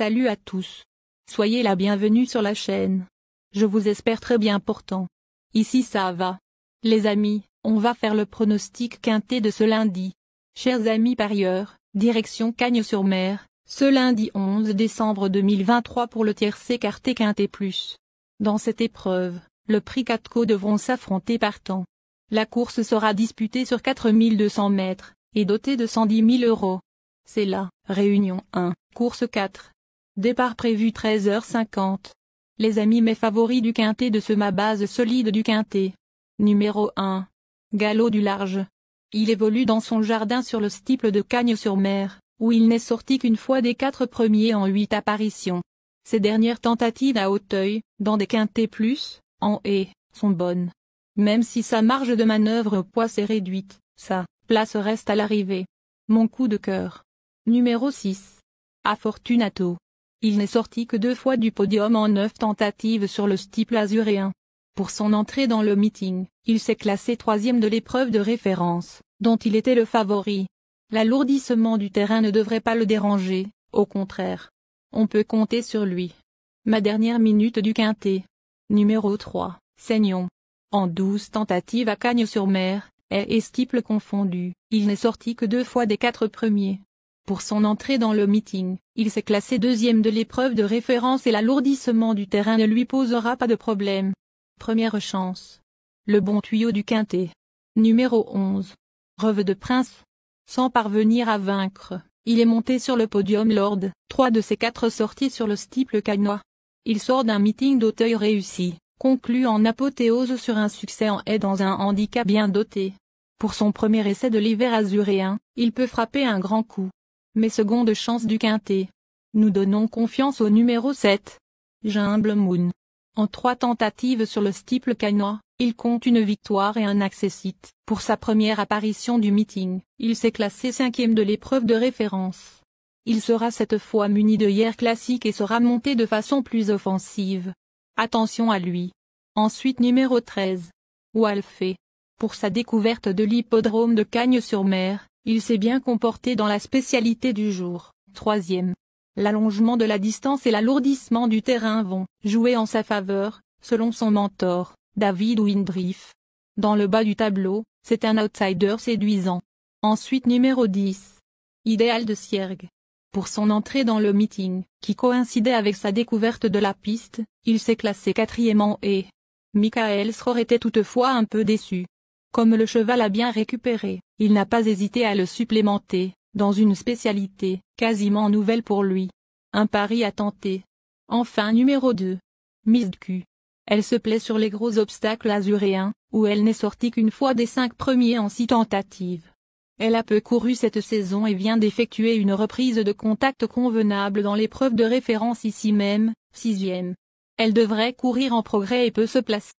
Salut à tous. Soyez la bienvenue sur la chaîne. Je vous espère très bien portant. Ici ça va. Les amis, on va faire le pronostic quintet de ce lundi. Chers amis parieurs, direction Cagnes-sur-Mer, ce lundi 11 décembre 2023 pour le tiercé quartet quintet plus. Dans cette épreuve, le prix 4 co devront s'affronter par temps. La course sera disputée sur 4200 mètres, et dotée de 110 000 €. C'est la Réunion 1, course 4. Départ prévu 13h50. Les amis mes favoris du quintet de ce ma base solide du quintet. Numéro 1. Galop du Large. Il évolue dans son jardin sur le steeple de Cagnes-sur-Mer, où il n'est sorti qu'une fois des 4 premiers en 8 apparitions. Ses dernières tentatives à Hauteuil, dans des quintets plus, en haie, sont bonnes. Même si sa marge de manœuvre au poids s'est réduite, sa place reste à l'arrivée. Mon coup de cœur. Numéro 6. Fortunato. Il n'est sorti que 2 fois du podium en 9 tentatives sur le steeple azuréen. Pour son entrée dans le meeting, il s'est classé 3e de l'épreuve de référence, dont il était le favori. L'alourdissement du terrain ne devrait pas le déranger, au contraire. On peut compter sur lui. Ma dernière minute du quintet. Numéro 3, Seignon. En 12 tentatives à Cagnes-sur-Mer, haie et steeple confondus, il n'est sorti que 2 fois des 4 premiers. Pour son entrée dans le meeting, il s'est classé 2e de l'épreuve de référence et l'alourdissement du terrain ne lui posera pas de problème. Première chance. Le bon tuyau du quintet. Numéro 11. Rêve de Prince. Sans parvenir à vaincre, il est monté sur le podium lors de 3 de ses 4 sorties sur le steeple cagnois. Il sort d'un meeting d'Hauteuil réussi, conclut en apothéose sur un succès en haie dans un handicap bien doté. Pour son premier essai de l'hiver azuréen, il peut frapper un grand coup. Mais seconde chance du quintet. Nous donnons confiance au numéro 7. Humble Moon. En 3 tentatives sur le steeple cagnois, il compte une victoire et un accessite. Pour sa première apparition du meeting, il s'est classé 5e de l'épreuve de référence. Il sera cette fois muni de hier classique et sera monté de façon plus offensive. Attention à lui. Ensuite numéro 13. Walfé. Pour sa découverte de l'hippodrome de Cagnes-sur-Mer, il s'est bien comporté dans la spécialité du jour, 3e. L'allongement de la distance et l'alourdissement du terrain vont jouer en sa faveur, selon son mentor, David Windrief. Dans le bas du tableau, c'est un outsider séduisant. Ensuite numéro 10. Idéal de Siergue. Pour son entrée dans le meeting, qui coïncidait avec sa découverte de la piste, il s'est classé 4e en haie. Michael Sroor était toutefois un peu déçu. Comme le cheval a bien récupéré, il n'a pas hésité à le supplémenter, dans une spécialité quasiment nouvelle pour lui. Un pari à tenter. Enfin numéro 2. Miss Q. Elle se plaît sur les gros obstacles azuréens, où elle n'est sortie qu'une fois des 5 premiers en 6 tentatives. Elle a peu couru cette saison et vient d'effectuer une reprise de contact convenable dans l'épreuve de référence ici même, 6e. Elle devrait courir en progrès et peut se placer.